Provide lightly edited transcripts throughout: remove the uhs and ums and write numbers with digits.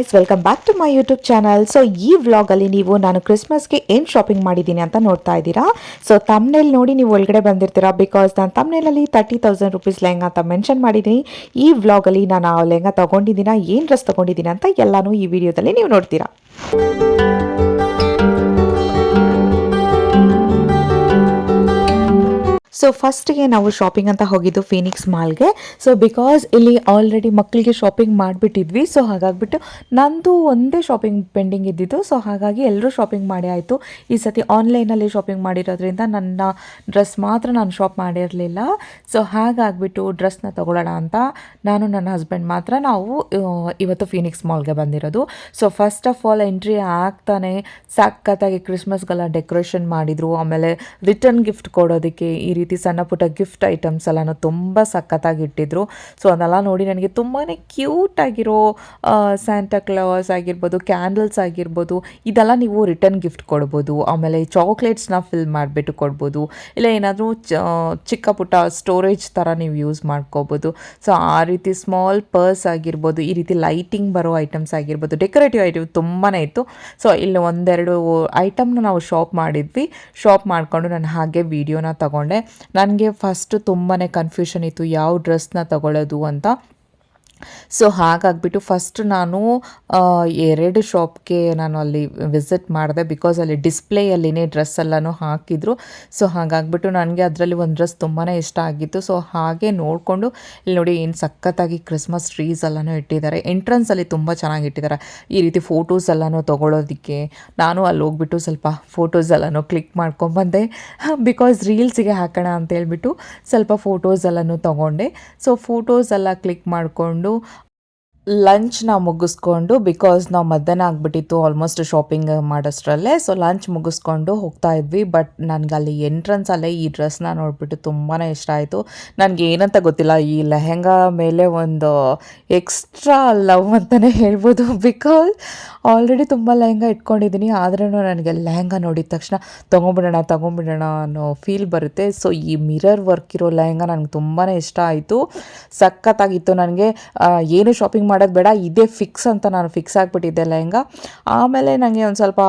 Guys, welcome back to my YouTube channel. So ಈ ವ್ಲಾಗಲ್ಲಿ ನೀವು ನಾನು ಕ್ರಿಸ್ಮಸ್ಗೆ ಏನು ಶಾಪಿಂಗ್ ಮಾಡಿದ್ದೀನಿ ಅಂತ ನೋಡ್ತಾ ಇದ್ದೀರಾ. ಸೊ ತಮ್ನೇಲ್ ನೋಡಿ ನೀವು ಒಳಗಡೆ ಬಂದಿರ್ತೀರಾ, ಬಿಕಾಸ್ ನಾನು ತಮ್ನೇಲಲ್ಲಿ 30,000 ರುಪೀಸ್ ಲೆಹಂಗಾ ಅಂತ ಮೆನ್ಷನ್ ಮಾಡಿದ್ದೀನಿ. ಈ ವ್ಲಾಗಲ್ಲಿ ನಾನು ಆ ಲೆಹಂಗಾ ತೊಗೊಂಡಿದ್ದೀನ, ಏನು ಡ್ರೆಸ್ ತೊಗೊಂಡಿದ್ದೀನಿ ಅಂತ ಎಲ್ಲನೂ ಈ ವಿಡಿಯೋದಲ್ಲಿ ನೀವು ನೋಡ್ತೀರಾ. ಸೊ ಫಸ್ಟ್ಗೆ ನಾವು ಶಾಪಿಂಗ್ ಅಂತ ಹೋಗಿದ್ದು ಫೀನಿಕ್ಸ್ ಮಾಲ್ಗೆ. ಸೊ ಬಿಕಾಸ್ ಇಲ್ಲಿ ಆಲ್ರೆಡಿ ಮಕ್ಕಳಿಗೆ ಶಾಪಿಂಗ್ ಮಾಡಿಬಿಟ್ಟಿದ್ವಿ. ಸೊ ಹಾಗಾಗಿಬಿಟ್ಟು ನಂದು ಒಂದೇ ಶಾಪಿಂಗ್ ಪೆಂಡಿಂಗ್ ಇದ್ದಿದ್ದು. ಸೊ ಹಾಗಾಗಿ ಎಲ್ಲರೂ ಶಾಪಿಂಗ್ ಮಾಡಿ ಆಯಿತು. ಈ ಸತಿ ಆನ್ಲೈನಲ್ಲಿ ಶಾಪಿಂಗ್ ಮಾಡಿರೋದ್ರಿಂದ ನನ್ನ ಡ್ರೆಸ್ ಮಾತ್ರ ನಾನು ಶಾಪ್ ಮಾಡಿರಲಿಲ್ಲ. ಸೊ ಹಾಗಾಗಿಬಿಟ್ಟು ಡ್ರೆಸ್ನ ತೊಗೊಳ್ಳೋಣ ಅಂತ ನಾನು ನನ್ನ ಹಸ್ಬೆಂಡ್ ಮಾತ್ರ ನಾವು ಇವತ್ತು ಫೀನಿಕ್ಸ್ ಮಾಲ್ಗೆ ಬಂದಿರೋದು. So first of all entry ಆಗ್ತಾನೆ ಸಖತ್ತಾಗಿ ಕ್ರಿಸ್ಮಸ್ಗೆಲ್ಲ ಡೆಕೋರೇಷನ್ ಮಾಡಿದರು. ಆಮೇಲೆ ರಿಟರ್ನ್ ಗಿಫ್ಟ್ ಕೊಡೋದಕ್ಕೆ ಈ ರೀತಿ ಸಣ್ಣ ಪುಟ್ಟ ಗಿಫ್ಟ್ ಐಟಮ್ಸ್ ಎಲ್ಲನೂ ತುಂಬ ಸಖತ್ತಾಗಿ ಇಟ್ಟಿದ್ರು. ಸೊ ಅದೆಲ್ಲ ನೋಡಿ ನನಗೆ ತುಂಬಾ ಕ್ಯೂಟ್ ಆಗಿರೋ ಸ್ಯಾಂಟಾ ಕ್ಲಾಸ್ ಆಗಿರ್ಬೋದು, ಕ್ಯಾಂಡಲ್ಸ್ ಆಗಿರ್ಬೋದು, ಇದೆಲ್ಲ ನೀವು ರಿಟರ್ನ್ ಗಿಫ್ಟ್ ಕೊಡ್ಬೋದು. ಆಮೇಲೆ ಚಾಕ್ಲೇಟ್ಸ್ನ ಫಿಲ್ ಮಾಡಿಬಿಟ್ಟು ಕೊಡ್ಬೋದು, ಇಲ್ಲ ಏನಾದರೂ ಚಿಕ್ಕ ಪುಟ್ಟ ಸ್ಟೋರೇಜ್ ಥರ ನೀವು ಯೂಸ್ ಮಾಡ್ಕೋಬೋದು. ಸೊ ಆ ರೀತಿ ಸ್ಮಾಲ್ ಪರ್ಸ್ ಆಗಿರ್ಬೋದು, ಈ ರೀತಿ ಲೈಟಿಂಗ್ ಬರೋ ಐಟಮ್ಸ್ ಆಗಿರ್ಬೋದು, ಡೆಕೋರೇಟಿವ್ ಐಟಮ್ ತುಂಬಾ ಇತ್ತು. ಸೊ ಇಲ್ಲಿ ಒಂದೆರಡು ಐಟಮ್ನ ನಾವು ಶಾಪ್ ಮಾಡಿದ್ವಿ. ಶಾಪ್ ಮಾಡಿಕೊಂಡು ನಾನು ಹಾಗೆ ವೀಡಿಯೋನ ತಗೊಂಡೆ. ನನಗೆ ಫಸ್ಟು ತುಂಬಾ ಕನ್ಫ್ಯೂಷನ್ ಇತ್ತು ಯಾವ ಡ್ರೆಸ್ನ ತಗೊಳ್ಳೋದು ಅಂತ. ಸೊ ಹಾಗಾಗಿಬಿಟ್ಟು ಫಸ್ಟ್ ನಾನು 2 ಶಾಪ್ಗೆ ನಾನು ಅಲ್ಲಿ ವಿಸಿಟ್ ಮಾಡಿದೆ, ಬಿಕಾಸ್ ಅಲ್ಲಿ ಡಿಸ್ಪ್ಲೇಯಲ್ಲಿನೇ ಡ್ರೆಸ್ ಎಲ್ಲನೂ ಹಾಕಿದ್ರು. ಸೊ ಹಾಗಾಗಿಬಿಟ್ಟು ನನಗೆ ಅದರಲ್ಲಿ ಒಂದು ಡ್ರೆಸ್ ತುಂಬಾ ಇಷ್ಟ ಆಗಿತ್ತು. ಸೊ ಹಾಗೆ ನೋಡಿಕೊಂಡು ಇಲ್ಲಿ ನೋಡಿ ಏನು ಸಖತ್ತಾಗಿ ಕ್ರಿಸ್ಮಸ್ ಟ್ರೀಸ್ ಎಲ್ಲನೂ ಇಟ್ಟಿದ್ದಾರೆ. ಎಂಟ್ರೆನ್ಸಲ್ಲಿ ತುಂಬ ಚೆನ್ನಾಗಿ ಇಟ್ಟಿದ್ದಾರೆ. ಈ ರೀತಿ ಫೋಟೋಸ್ ಎಲ್ಲನೂ ತೊಗೊಳೋದಕ್ಕೆ ನಾನು ಅಲ್ಲಿ ಹೋಗ್ಬಿಟ್ಟು ಸ್ವಲ್ಪ ಫೋಟೋಸ್ ಎಲ್ಲನೂ ಕ್ಲಿಕ್ ಮಾಡ್ಕೊಂಬಂದೆ, ಬಿಕಾಸ್ ರೀಲ್ಸಿಗೆ ಹಾಕೋಣ ಅಂತೇಳ್ಬಿಟ್ಟು ಸ್ವಲ್ಪ ಫೋಟೋಸ್ ಎಲ್ಲನೂ ತೊಗೊಂಡೆ. ಸೊ ಫೋಟೋಸ್ ಎಲ್ಲ ಕ್ಲಿಕ್ ಮಾಡಿಕೊಂಡು ಲಂಚ್ನ ಮುಗಿಸ್ಕೊಂಡು, ಬಿಕಾಸ್ ನಾವು ಮಧ್ಯಾಹ್ನ ಆಗಿಬಿಟ್ಟಿತ್ತು ಆಲ್ಮೋಸ್ಟ್ ಶಾಪಿಂಗ್ ಮಾಡೋಷ್ಟರಲ್ಲೇ. ಸೊ ಲಂಚ್ ಮುಗಿಸ್ಕೊಂಡು ಹೋಗ್ತಾ ಇದ್ವಿ. ಬಟ್ ನನಗೆ ಅಲ್ಲಿ ಎಂಟ್ರೆನ್ಸಲ್ಲೇ ಈ ಡ್ರೆಸ್ನ ನೋಡಿಬಿಟ್ಟು ತುಂಬಾ ಇಷ್ಟ ಆಯಿತು. ನನಗೆ ಏನಂತ ಗೊತ್ತಿಲ್ಲ, ಈ ಲೆಹೆಂಗಾ ಮೇಲೆ ಒಂದು ಎಕ್ಸ್ಟ್ರಾ ಲವ್ ಅಂತಲೇ ಹೇಳ್ಬೋದು. ಬಿಕಾಸ್ ಆಲ್ರೆಡಿ ತುಂಬ ಲೆಹೆಂಗಾ ಇಟ್ಕೊಂಡಿದ್ದೀನಿ, ಆದ್ರೂ ನನಗೆ ಲೆಹೆಂಗಾ ನೋಡಿದ ತಕ್ಷಣ ತೊಗೊಂಬಿಡೋಣ ಅನ್ನೋ ಫೀಲ್ ಬರುತ್ತೆ. ಸೊ ಈ ಮಿರರ್ ವರ್ಕ್ ಇರೋ ಲೆಹೆಂಗಾ ನನಗೆ ತುಂಬಾ ಇಷ್ಟ ಆಯಿತು, ಸಖತ್ತಾಗಿತ್ತು. ನನಗೆ ಏನು ಶಾಪಿಂಗ್ ಮಾಡೋದು ಬೇಡ, ಇದೇ ಫಿಕ್ಸ್ ಅಂತ ನಾನು ಫಿಕ್ಸ್ ಆಗಿಬಿಟ್ಟಿದ್ದೆ ಲೆಹಂಗಾ. ಆಮೇಲೆ ನನಗೆ ಒಂದು ಸ್ವಲ್ಪ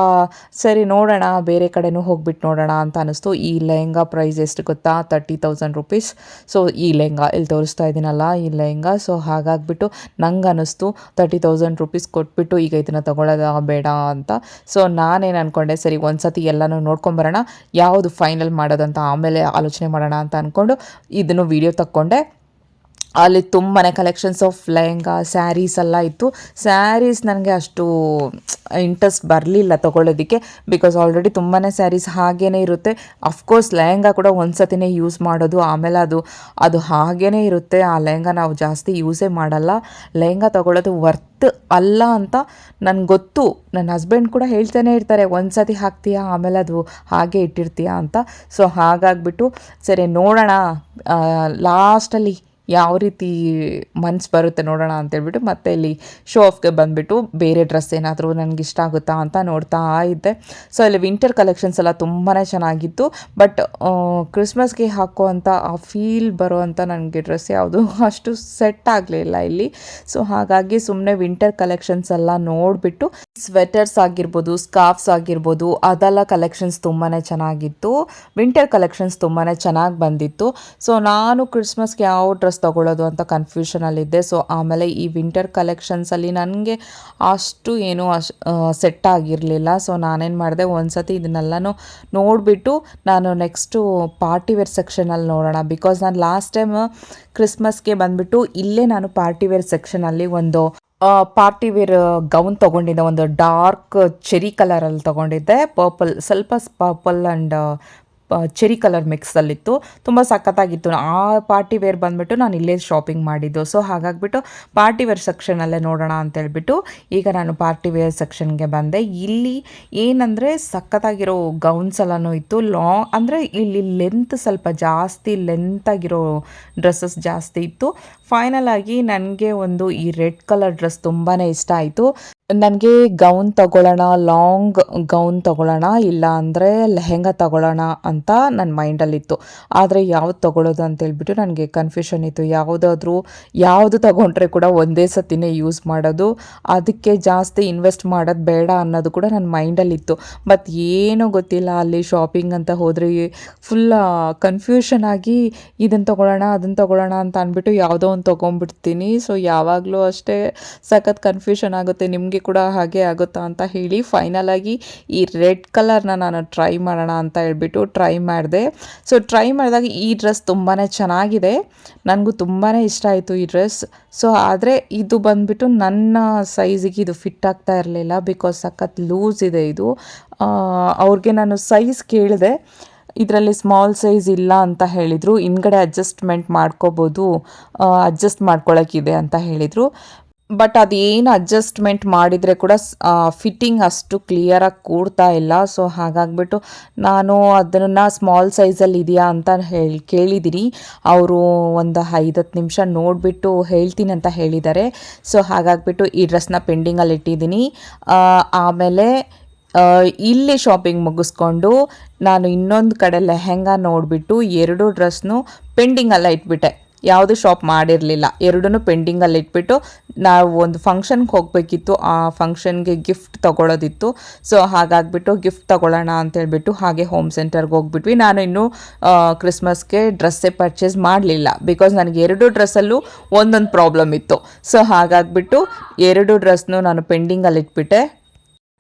ಸರಿ ನೋಡೋಣ, ಬೇರೆ ಕಡೆನೂ ಹೋಗ್ಬಿಟ್ಟು ನೋಡೋಣ ಅಂತ ಅನ್ನಿಸ್ತು. ಈ ಲೆಹಂಗಾ ಪ್ರೈಸ್ ಎಷ್ಟು ಗೊತ್ತಾ? 30,000 ರುಪೀಸ್. ಸೊ ಈ ಲೆಹಂಗಾ ಇಲ್ಲಿ ತೋರಿಸ್ತಾ ಇದ್ದೀನಲ್ಲ, ಈ ಲೆಹಂಗಾ. ಸೊ ಹಾಗಾಗಿಬಿಟ್ಟು ನಂಗೆ ಅನ್ನಿಸ್ತು 30,000 ರುಪೀಸ್ ಕೊಟ್ಬಿಟ್ಟು ಈಗ ಇದನ್ನು ತೊಗೊಳ್ಳೋದ ಬೇಡ ಅಂತ. ಸೊ ನಾನೇನು ಅಂದ್ಕೊಂಡೆ, ಸರಿ ಒಂದು ಸತಿ ಎಲ್ಲನೂ ನೋಡ್ಕೊಂಬರೋಣ, ಯಾವುದು ಫೈನಲ್ ಮಾಡೋದಂತ ಆಮೇಲೆ ಆಲೋಚನೆ ಮಾಡೋಣ ಅಂತ ಅಂದ್ಕೊಂಡು ಇದನ್ನು ವೀಡಿಯೋ ತಕ್ಕೊಂಡೆ. ಅಲ್ಲಿ ತುಂಬಾ ಕಲೆಕ್ಷನ್ಸ್ ಆಫ್ ಲೆಹಂಗಾ, ಸ್ಯಾರೀಸ್ ಎಲ್ಲ ಇತ್ತು. ಸ್ಯಾರೀಸ್ ನನಗೆ ಅಷ್ಟು ಇಂಟ್ರೆಸ್ಟ್ ಬರಲಿಲ್ಲ ತೊಗೊಳ್ಳೋದಕ್ಕೆ, ಬಿಕಾಸ್ ಆಲ್ರೆಡಿ ತುಂಬಾ ಸ್ಯಾರೀಸ್ ಹಾಗೇ ಇರುತ್ತೆ. ಅಫ್ಕೋರ್ಸ್ ಲೆಹಂಗಾ ಕೂಡ ಒಂದು ಸತಿನೇ ಯೂಸ್ ಮಾಡೋದು, ಆಮೇಲೆ ಅದು ಹಾಗೇ ಇರುತ್ತೆ. ಆ ಲೆಹಂಗಾ ನಾವು ಜಾಸ್ತಿ ಯೂಸೇ ಮಾಡಲ್ಲ. ಲೆಹಂಗಾ ತೊಗೊಳ್ಳೋದು ವರ್ತ್ ಅಲ್ಲ ಅಂತ ನನಗೆ ಗೊತ್ತು. ನನ್ನ ಹಸ್ಬೆಂಡ್ ಕೂಡ ಹೇಳ್ತಾನೆ ಇರ್ತಾರೆ, ಒಂದು ಸತಿ ಹಾಕ್ತೀಯಾ ಆಮೇಲೆ ಅದು ಹಾಗೆ ಇಟ್ಟಿರ್ತೀಯಾ ಅಂತ. ಸೊ ಹಾಗಾಗಿಬಿಟ್ಟು ಸರಿ ನೋಡೋಣ ಲಾಸ್ಟಲ್ಲಿ ಯಾವ ರೀತಿ ಮನ್ಸು ಬರುತ್ತೆ ನೋಡೋಣ ಅಂತೇಳ್ಬಿಟ್ಟು ಮತ್ತೆ ಇಲ್ಲಿ ಶೋ ಆಫ್ಗೆ ಬಂದುಬಿಟ್ಟು ಬೇರೆ ಡ್ರೆಸ್ ಏನಾದರೂ ನನಗೆ ಇಷ್ಟ ಆಗುತ್ತಾ ಅಂತ ನೋಡ್ತಾ ಇದ್ದೆ. ಸೊ ಇಲ್ಲಿ ವಿಂಟರ್ ಕಲೆಕ್ಷನ್ಸ್ ಎಲ್ಲ ತುಂಬಾ ಚೆನ್ನಾಗಿತ್ತು. ಬಟ್ ಕ್ರಿಸ್ಮಸ್ಗೆ ಹಾಕುವಂಥ ಆ ಫೀಲ್ ಬರುವಂಥ ನನಗೆ ಡ್ರೆಸ್ ಯಾವುದು ಅಷ್ಟು ಸೆಟ್ ಆಗಲಿಲ್ಲ ಇಲ್ಲಿ. ಸೊ ಹಾಗಾಗಿ ಸುಮ್ಮನೆ ವಿಂಟರ್ ಕಲೆಕ್ಷನ್ಸ್ ಎಲ್ಲ ನೋಡಿಬಿಟ್ಟು ಸ್ವೆಟರ್ಸ್ ಆಗಿರ್ಬೋದು, ಸ್ಕಾರ್ಫ್ಸ್ ಆಗಿರ್ಬೋದು, ಅದೆಲ್ಲ ಕಲೆಕ್ಷನ್ಸ್ ತುಂಬಾ ಚೆನ್ನಾಗಿತ್ತು. ವಿಂಟರ್ ಕಲೆಕ್ಷನ್ಸ್ ತುಂಬಾ ಚೆನ್ನಾಗಿ ಬಂದಿತ್ತು. ಸೊ ನಾನು ಕ್ರಿಸ್ಮಸ್ಗೆ ಯಾವ ಡ್ರೆಸ್ ತೊಗೊಳ್ಳೋದು ಅಂತ ಕನ್ಫ್ಯೂಷನಲ್ಲಿದ್ದೆ. ಸೊ ಆಮೇಲೆ ಈ ವಿಂಟರ್ ಕಲೆಕ್ಷನ್ಸಲ್ಲಿ ನನಗೆ ಅಷ್ಟು ಏನೂ ಸೆಟ್ ಆಗಿರಲಿಲ್ಲ. ಸೊ ನಾನೇನು ಮಾಡಿದೆ, ಒಂದು ಸತಿ ಇದನ್ನೆಲ್ಲನೂ ನೋಡಿಬಿಟ್ಟು ನಾನು ನೆಕ್ಸ್ಟು ಪಾರ್ಟಿ ವೇರ್ ಸೆಕ್ಷನಲ್ಲಿ ನೋಡೋಣ. ಬಿಕಾಸ್ ನಾನು ಲಾಸ್ಟ್ ಟೈಮ್ ಕ್ರಿಸ್ಮಸ್ಗೆ ಬಂದುಬಿಟ್ಟು ಇಲ್ಲೇ ನಾನು ಪಾರ್ಟಿ ವೇರ್ ಸೆಕ್ಷನಲ್ಲಿ ಒಂದು ಪಾರ್ಟಿ ವೇರ್ ಗೌನ್ ತೊಗೊಂಡಿದ್ದೆ. ಒಂದು ಡಾರ್ಕ್ ಚೆರಿ ಕಲರಲ್ಲಿ ತೊಗೊಂಡಿದ್ದೆ, ಸ್ವಲ್ಪ ಪರ್ಪಲ್ ಆ್ಯಂಡ್ ಚೆರಿ ಕಲರ್ ಮಿಕ್ಸಲ್ಲಿತ್ತು. ತುಂಬ ಸಖತ್ತಾಗಿತ್ತು. ಆ ಪಾರ್ಟಿ ವೇರ್ ಬಂದುಬಿಟ್ಟು ನಾನು ಇಲ್ಲೇ ಶಾಪಿಂಗ್ ಮಾಡಿದ್ದು. ಸೊ ಹಾಗಾಗಿಬಿಟ್ಟು ಪಾರ್ಟಿ ವೇರ್ ಸೆಕ್ಷನಲ್ಲೇ ನೋಡೋಣ ಅಂತೇಳ್ಬಿಟ್ಟು ಈಗ ನಾನು ಪಾರ್ಟಿ ವೇರ್ ಸೆಕ್ಷನ್ಗೆ ಬಂದೆ. ಇಲ್ಲಿ ಏನಂದರೆ ಸಖತ್ತಾಗಿರೋ ಗೌನ್ಸ್ ಎಲ್ಲನೂ ಇತ್ತು. ಲಾಂಗ್ ಅಂದರೆ ಇಲ್ಲಿ ಲೆಂತ್ ಸ್ವಲ್ಪ ಜಾಸ್ತಿ ಲೆಂತಾಗಿರೋ ಡ್ರೆಸ್ಸಸ್ ಜಾಸ್ತಿ ಇತ್ತು. ಫೈನಲ್ ಆಗಿ ನನಗೆ ಒಂದು ಈ ರೆಡ್ ಕಲರ್ ಡ್ರೆಸ್ ತುಂಬಾ ಇಷ್ಟ ಆಯಿತು. ನನಗೆ ಗೌನ್ ತಗೊಳ್ಳೋಣ, ಲಾಂಗ್ ಗೌನ್ ತಗೊಳ್ಳೋಣ, ಇಲ್ಲ ಅಂದರೆ ಲೆಹೆಂಗಾ ತಗೊಳ್ಳೋಣ ಅಂತ ನನ್ನ ಮೈಂಡಲ್ಲಿತ್ತು. ಆದರೆ ಯಾವ್ದು ತಗೊಳ್ಳೋದು ಅಂತೇಳ್ಬಿಟ್ಟು ನನಗೆ ಕನ್ಫ್ಯೂಷನ್ ಇತ್ತು. ಯಾವುದು ತಗೊಂಡ್ರೆ ಕೂಡ ಒಂದೇ ಸತಿನೇ ಯೂಸ್ ಮಾಡೋದು, ಅದಕ್ಕೆ ಜಾಸ್ತಿ ಇನ್ವೆಸ್ಟ್ ಮಾಡೋದು ಬೇಡ ಅನ್ನೋದು ಕೂಡ ನನ್ನ ಮೈಂಡಲ್ಲಿತ್ತು. ಬಟ್ ಏನೂ ಗೊತ್ತಿಲ್ಲ, ಅಲ್ಲಿ ಶಾಪಿಂಗ್ ಅಂತ ಹೋದರೆ ಫುಲ್ ಕನ್ಫ್ಯೂಷನ್ ಆಗಿ ಇದನ್ನು ಅದನ್ನು ತಗೊಳ್ಳೋಣ ಅಂತ ಅಂದ್ಬಿಟ್ಟು ಯಾವುದೋ ಒಂದು ತೊಗೊಂಡ್ಬಿಡ್ತೀನಿ. ಸೊ ಯಾವಾಗಲೂ ಅಷ್ಟೇ ಸಖತ್ ಕನ್ಫ್ಯೂಷನ್ ಆಗುತ್ತೆ. ನಿಮಗೆ ಕೂಡ ಹಾಗೆ ಆಗುತ್ತಾ ಅಂತ ಹೇಳಿ ಫೈನಲ್ ಆಗಿ ಈ ರೆಡ್ ಕಲರ್ನ ನಾನು ಟ್ರೈ ಮಾಡೋಣ ಅಂತ ಹೇಳ್ಬಿಟ್ಟು ಟ್ರೈ ಮಾಡಿದೆ. ಸೊ ಟ್ರೈ ಮಾಡಿದಾಗ ಈ ಡ್ರೆಸ್ ತುಂಬಾ ಚೆನ್ನಾಗಿದೆ, ನನಗೂ ತುಂಬಾ ಇಷ್ಟ ಆಯಿತು ಈ ಡ್ರೆಸ್. ಸೊ ಆದರೆ ಇದು ಬಂದುಬಿಟ್ಟು ನನ್ನ ಸೈಜಿಗೆ ಇದು ಫಿಟ್ ಆಗ್ತಾ ಇರಲಿಲ್ಲ, ಬಿಕಾಸ್ ಸಖತ್ ಲೂಸ್ ಇದೆ ಇದು. ಅವ್ರಿಗೆ ನಾನು ಸೈಜ್ ಕೇಳಿದೆ, ಇದರಲ್ಲಿ ಸ್ಮಾಲ್ ಸೈಜ್ ಇಲ್ಲ ಅಂತ ಹೇಳಿದರು. ಹಿಂದ್ಗಡೆ ಅಡ್ಜಸ್ಟ್ಮೆಂಟ್ ಮಾಡ್ಕೋಬೋದು, ಅಡ್ಜಸ್ಟ್ ಮಾಡ್ಕೊಳ್ಳೋಕ್ಕಿದೆ ಅಂತ ಹೇಳಿದರು. ಬಟ್ ಅದೇನು ಅಡ್ಜಸ್ಟ್ಮೆಂಟ್ ಮಾಡಿದರೆ ಕೂಡ ಫಿಟ್ಟಿಂಗ್ ಅಷ್ಟು ಕ್ಲಿಯರಾಗಿ ಕೂಡ್ತಾ ಇಲ್ಲ. ಸೊ ಹಾಗಾಗ್ಬಿಟ್ಟು ನಾನು ಅದನ್ನು ಸ್ಮಾಲ್ ಸೈಜಲ್ಲಿ ಇದೆಯಾ ಅಂತ ಕೇಳಿದ್ದೀನಿ. ಅವರು ಒಂದು 5-10 ನಿಮಿಷ ನೋಡಿಬಿಟ್ಟು ಹೇಳ್ತೀನಿ ಅಂತ ಹೇಳಿದ್ದಾರೆ. ಸೊ ಹಾಗಾಗ್ಬಿಟ್ಟು ಈ ಡ್ರೆಸ್ನ ಪೆಂಡಿಂಗಲ್ಲಿ ಇಟ್ಟಿದ್ದೀನಿ. ಆಮೇಲೆ ಇಲ್ಲಿ ಶಾಪಿಂಗ್ ಮುಗಿಸ್ಕೊಂಡು ನಾನು ಇನ್ನೊಂದು ಕಡೆ ಲೆಹೆಂಗಾ ನೋಡಿಬಿಟ್ಟು 2 ಡ್ರೆಸ್ನು ಪೆಂಡಿಂಗಲ್ಲ ಇಟ್ಬಿಟ್ಟೆ. ಯಾವುದು ಶಾಪ್ ಮಾಡಿರಲಿಲ್ಲ, ಎರಡೂ ಪೆಂಡಿಂಗಲ್ಲಿ ಇಟ್ಬಿಟ್ಟು ನಾವು ಒಂದು ಫಂಕ್ಷನ್ಗೆ ಹೋಗಬೇಕಿತ್ತು, ಆ ಫಂಕ್ಷನ್ಗೆ ಗಿಫ್ಟ್ ತೊಗೊಳೋದಿತ್ತು. ಸೊ ಹಾಗಾಗ್ಬಿಟ್ಟು ಗಿಫ್ಟ್ ತೊಗೊಳ್ಳೋಣ ಅಂತೇಳ್ಬಿಟ್ಟು ಹಾಗೆ ಹೋಮ್ ಸೆಂಟರ್ಗೆ ಹೋಗ್ಬಿಟ್ವಿ. ನಾನು ಇನ್ನೂ ಕ್ರಿಸ್ಮಸ್ಗೆ ಡ್ರೆಸ್ಸೇ ಪರ್ಚೇಸ್ ಮಾಡಲಿಲ್ಲ, ಬಿಕಾಸ್ ನನಗೆ 2 ಡ್ರೆಸ್ಸಲ್ಲೂ ಒಂದೊಂದು ಪ್ರಾಬ್ಲಮ್ ಇತ್ತು. ಸೊ ಹಾಗಾಗ್ಬಿಟ್ಟು 2 ಡ್ರೆಸ್ನು ನಾನು ಪೆಂಡಿಂಗಲ್ಲಿ ಇಟ್ಬಿಟ್ಟೆ.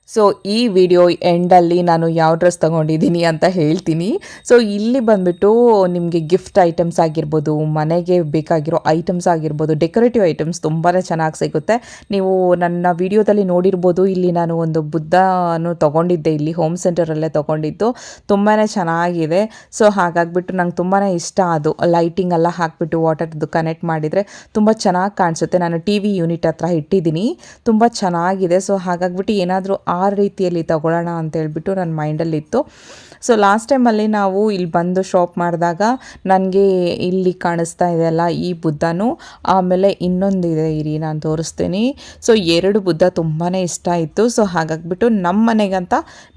ಸೊ ಈ ವಿಡಿಯೋ ಎಂಡಲ್ಲಿ ನಾನು ಯಾವ ಡ್ರೆಸ್ ತೊಗೊಂಡಿದ್ದೀನಿ ಅಂತ ಹೇಳ್ತೀನಿ. ಸೊ ಇಲ್ಲಿ ಬಂದುಬಿಟ್ಟು ನಿಮಗೆ ಗಿಫ್ಟ್ ಐಟಮ್ಸ್ ಆಗಿರ್ಬೋದು, ಮನೆಗೆ ಬೇಕಾಗಿರೋ ಐಟಮ್ಸ್ ಆಗಿರ್ಬೋದು, ಡೆಕೋರೇಟಿವ್ ಐಟಮ್ಸ್ ತುಂಬಾ ಚೆನ್ನಾಗಿ ಸಿಗುತ್ತೆ. ನೀವು ನನ್ನ ವಿಡಿಯೋದಲ್ಲಿ ನೋಡಿರ್ಬೋದು, ಇಲ್ಲಿ ನಾನು ಒಂದು ಬುದ್ಧನೂ ತೊಗೊಂಡಿದ್ದೆ, ಇಲ್ಲಿ ಹೋಮ್ ಸೆಂಟರಲ್ಲೇ ತೊಗೊಂಡಿದ್ದು, ತುಂಬಾ ಚೆನ್ನಾಗಿದೆ. ಸೊ ಹಾಗಾಗ್ಬಿಟ್ಟು ನಂಗೆ ತುಂಬಾ ಇಷ್ಟ. ಅದು ಲೈಟಿಂಗ್ ಎಲ್ಲ ಹಾಕಿಬಿಟ್ಟು ವಾಟರ್ದು ಕನೆಕ್ಟ್ ಮಾಡಿದರೆ ತುಂಬ ಚೆನ್ನಾಗಿ ಕಾಣಿಸುತ್ತೆ. ನಾನು ಟಿ ವಿ ಯೂನಿಟ್ ಹತ್ರ ಇಟ್ಟಿದ್ದೀನಿ, ತುಂಬ ಚೆನ್ನಾಗಿದೆ. ಸೊ ಹಾಗಾಗ್ಬಿಟ್ಟು ಏನಾದರೂ ಆ ರೀತಿಯಲ್ಲಿ ತಗೊಳ್ಳೋಣ ಅಂತೇಳ್ಬಿಟ್ಟು ನನ್ನ ಮೈಂಡಲ್ಲಿತ್ತು. ಸೊ ಲಾಸ್ಟ್ ಟೈಮಲ್ಲಿ ನಾವು ಇಲ್ಲಿ ಬಂದು ಶಾಪ್ ಮಾಡಿದಾಗ ನನಗೆ ಇಲ್ಲಿ ಕಾಣಿಸ್ತಾ ಇದೆಯಲ್ಲ ಈ ಬುದ್ಧನೂ, ಆಮೇಲೆ ಇನ್ನೊಂದಿದೆ ಇರಿ ನಾನು ತೋರಿಸ್ತೀನಿ. ಸೊ 2 ಬುದ್ಧ ತುಂಬಾ ಇಷ್ಟ ಆಯಿತು. ಸೊ ಹಾಗಾಗ್ಬಿಟ್ಟು ನಮ್ಮ ಮನೆಗಂತ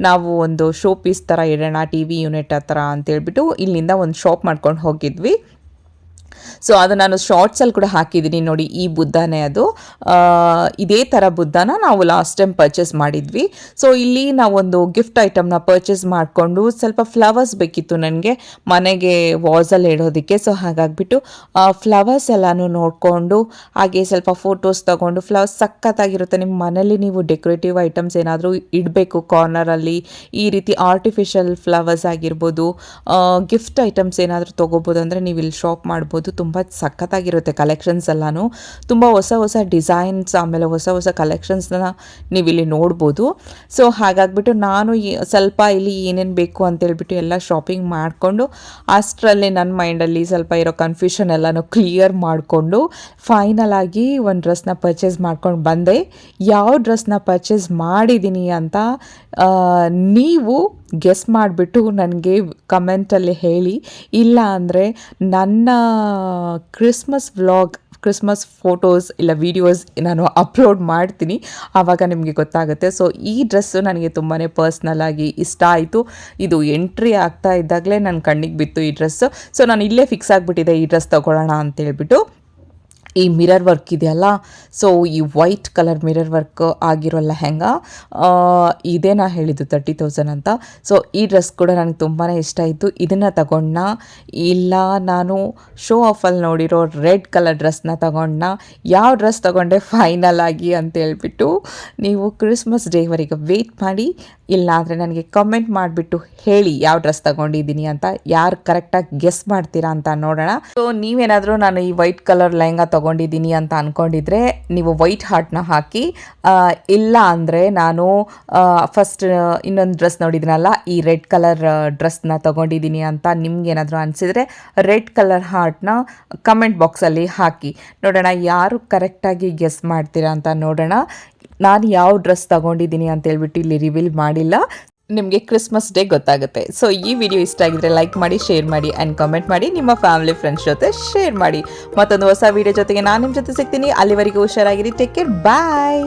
ನಾವು ಒಂದು ಶೋ ಪೀಸ್ ಥರ ಇಡೋಣ ಟಿ ವಿ ಯೂನಿಟ್ ಹತ್ರ ಅಂತೇಳ್ಬಿಟ್ಟು ಇಲ್ಲಿಂದ ಒಂದು ಶಾಪ್ ಮಾಡ್ಕೊಂಡು ಹೋಗಿದ್ವಿ. ಸೊ ಅದು ನಾನು ಶಾರ್ಟ್ಸಲ್ಲಿ ಕೂಡ ಹಾಕಿದ್ದೀನಿ ನೋಡಿ, ಈ ಬುದ್ಧನೇ ಅದು. ಇದೇ ಥರ ಬುದ್ಧನ ನಾವು ಲಾಸ್ಟ್ ಟೈಮ್ ಪರ್ಚೇಸ್ ಮಾಡಿದ್ವಿ. ಸೊ ಇಲ್ಲಿ ನಾವೊಂದು ಗಿಫ್ಟ್ ಐಟಮ್ನ ಪರ್ಚೇಸ್ ಮಾಡಿಕೊಂಡು, ಸ್ವಲ್ಪ ಫ್ಲವರ್ಸ್ ಬೇಕಿತ್ತು ನನಗೆ ಮನೆಗೆ ವಾಸಲ್ಲಿ ಇಡೋದಕ್ಕೆ. ಸೊ ಹಾಗಾಗ್ಬಿಟ್ಟು ಫ್ಲವರ್ಸ್ ಎಲ್ಲನೂ ನೋಡಿಕೊಂಡು, ಹಾಗೆ ಸ್ವಲ್ಪ ಫೋಟೋಸ್ ತೊಗೊಂಡು, ಫ್ಲವರ್ಸ್ ಸಖತ್ತಾಗಿರುತ್ತೆ. ನಿಮ್ಮ ಮನೇಲಿ ನೀವು ಡೆಕೋರೇಟಿವ್ ಐಟಮ್ಸ್ ಏನಾದರೂ ಇಡಬೇಕು ಕಾರ್ನರಲ್ಲಿ, ಈ ರೀತಿ ಆರ್ಟಿಫಿಷಿಯಲ್ ಫ್ಲವರ್ಸ್ ಆಗಿರ್ಬೋದು, ಗಿಫ್ಟ್ ಐಟಮ್ಸ್ ಏನಾದರೂ ತೊಗೋಬೋದು ಅಂದರೆ ನೀವು ಇಲ್ಲಿ ಶಾಪ್ ಮಾಡ್ಬೋದು. ತುಂಬ ಸಖತ್ತಾಗಿರುತ್ತೆ ಕಲೆಕ್ಷನ್ಸ್ ಎಲ್ಲನೂ, ತುಂಬ ಹೊಸ ಡಿಸೈನ್ಸ್, ಆಮೇಲೆ ಹೊಸ ಕಲೆಕ್ಷನ್ಸ್ನ ನೀವು ಇಲ್ಲಿ ನೋಡ್ಬೋದು. ಸೊ ಹಾಗಾಗ್ಬಿಟ್ಟು ನಾನು ಸ್ವಲ್ಪ ಇಲ್ಲಿ ಏನೇನು ಬೇಕು ಅಂತೇಳ್ಬಿಟ್ಟು ಎಲ್ಲ ಶಾಪಿಂಗ್ ಮಾಡಿಕೊಂಡು, ಅಷ್ಟರಲ್ಲಿ ನನ್ನ ಮೈಂಡಲ್ಲಿ ಸ್ವಲ್ಪ ಇರೋ ಕನ್ಫ್ಯೂಷನ್ ಎಲ್ಲನೂ ಕ್ಲಿಯರ್ ಮಾಡಿಕೊಂಡು ಫೈನಲ್ ಆಗಿ ಒಂದು ಡ್ರೆಸ್ನ ಪರ್ಚೇಸ್ ಮಾಡ್ಕೊಂಡು ಬಂದೆ. ಯಾವ ಡ್ರೆಸ್ನ ಪರ್ಚೇಸ್ ಮಾಡಿದ್ದೀನಿ ಅಂತ ನೀವು ಗೆಸ್ ಮಾಡಿಬಿಟ್ಟು ನನಗೆ ಕಮೆಂಟಲ್ಲಿ ಹೇಳಿ. ಇಲ್ಲ ಅಂದರೆ ನನ್ನ ಕ್ರಿಸ್ಮಸ್ ಫೋಟೋಸ್ ಇಲ್ಲ ವೀಡಿಯೋಸ್ ನಾನು ಅಪ್ಲೋಡ್ ಮಾಡ್ತೀನಿ, ಆವಾಗ ನಿಮಗೆ ಗೊತ್ತಾಗುತ್ತೆ. ಸೊ ಈ ಡ್ರೆಸ್ಸು ನನಗೆ ತುಂಬಾ ಪರ್ಸ್ನಲ್ ಆಗಿ ಇಷ್ಟ ಆಯಿತು. ಇದು ಎಂಟ್ರಿ ಆಗ್ತಾ ಇದ್ದಾಗಲೇ ನನ್ನ ಕಣ್ಣಿಗೆ ಬಿತ್ತು ಈ ಡ್ರೆಸ್ಸು. ಸೊ ನಾನು ಇಲ್ಲೇ ಫಿಕ್ಸ್ ಆಗಿಬಿಟ್ಟಿದೆ ಈ ಡ್ರೆಸ್ ತೊಗೊಳ್ಳೋಣ ಅಂತೇಳ್ಬಿಟ್ಟು. ಈ ಮಿರರ್ ವರ್ಕ್ ಇದೆಯಲ್ಲ, ಸೊ ಈ ವೈಟ್ ಕಲರ್ ಮಿರರ್ ವರ್ಕ್ ಆಗಿರೋ ಲೆಹೆಂಗಾ ಇದೇ ನಾ ಹೇಳಿದ್ದು 30,000 ಅಂತ. ಸೊ ಈ ಡ್ರೆಸ್ ಕೂಡ ನನಗೆ ತುಂಬಾ ಇಷ್ಟ ಆಯಿತು. ಇದನ್ನು ತಗೊಂಡ ಇಲ್ಲ ನಾನು ಶೋ ಆಫಲ್ಲಿ ನೋಡಿರೋ ರೆಡ್ ಕಲರ್ ಡ್ರೆಸ್ನ ತಗೊಂಡ, ಯಾವ ಡ್ರೆಸ್ ತಗೊಂಡೆ ಫೈನಲ್ ಆಗಿ ಅಂತೇಳ್ಬಿಟ್ಟು ನೀವು ಕ್ರಿಸ್ಮಸ್ ಡೇವರೆಗೆ ವೆಯ್ಟ್ ಮಾಡಿ, ಇಲ್ಲ ಅಂದರೆ ನನಗೆ ಕಮೆಂಟ್ ಮಾಡಿಬಿಟ್ಟು ಹೇಳಿ ಯಾವ ಡ್ರೆಸ್ ತಗೊಂಡಿದ್ದೀನಿ ಅಂತ. ಯಾರು ಕರೆಕ್ಟಾಗಿ ಗೆಸ್ ಮಾಡ್ತೀರಾ ಅಂತ ನೋಡೋಣ. ಸೊ ನೀವೇನಾದರೂ ನಾನು ಈ ವೈಟ್ ಕಲರ್ ಲೆಹಂಗಾ ತೊಗೊಂಡಿದ್ದೀನಿ ಅಂತ ಅಂದ್ಕೊಂಡಿದ್ರೆ ನೀವು ವೈಟ್ ಹಾರ್ಟ್ನ ಹಾಕಿ, ಇಲ್ಲ ಅಂದರೆ ನಾನು ಫಸ್ಟ್ ಇನ್ನೊಂದು ಡ್ರೆಸ್ ನೋಡಿದ್ದೀನಲ್ಲ ಈ ರೆಡ್ ಕಲರ್ ಡ್ರೆಸ್ನ ತೊಗೊಂಡಿದ್ದೀನಿ ಅಂತ ನಿಮ್ಗೇನಾದರೂ ಅನಿಸಿದರೆ ರೆಡ್ ಕಲರ್ ಹಾರ್ಟ್ನ ಕಮೆಂಟ್ ಬಾಕ್ಸಲ್ಲಿ ಹಾಕಿ ನೋಡೋಣ ಯಾರು ಕರೆಕ್ಟಾಗಿ ಗೆಸ್ ಮಾಡ್ತೀರಾ ಅಂತ ನೋಡೋಣ. ನಾನು ಯಾವ ಡ್ರೆಸ್ ತೊಗೊಂಡಿದ್ದೀನಿ ಅಂತೇಳ್ಬಿಟ್ಟು ಇಲ್ಲಿ ರಿವೀಲ್ ಮಾಡಿಲ್ಲ, ನಿಮಗೆ ಕ್ರಿಸ್ಮಸ್ ಡೇ ಗೊತ್ತಾಗುತ್ತೆ. ಸೊ ಈ ವಿಡಿಯೋ ಇಷ್ಟ ಆಗಿದ್ರೆ ಲೈಕ್ ಮಾಡಿ, ಶೇರ್ ಮಾಡಿ ಆ್ಯಂಡ್ ಕಮೆಂಟ್ ಮಾಡಿ, ನಿಮ್ಮ ಫ್ಯಾಮಿಲಿ ಫ್ರೆಂಡ್ಸ್ ಜೊತೆ ಶೇರ್ ಮಾಡಿ. ಮತ್ತೊಂದು ಹೊಸ ವಿಡಿಯೋ ಜೊತೆಗೆ ನಾನು ನಿಮ್ಮ ಜೊತೆ ಸಿಗ್ತೀನಿ. ಅಲ್ಲಿವರೆಗೂ ಹುಷಾರಾಗಿರಿ. ಟೇಕ್ ಕೇರ್, ಬಾಯ್.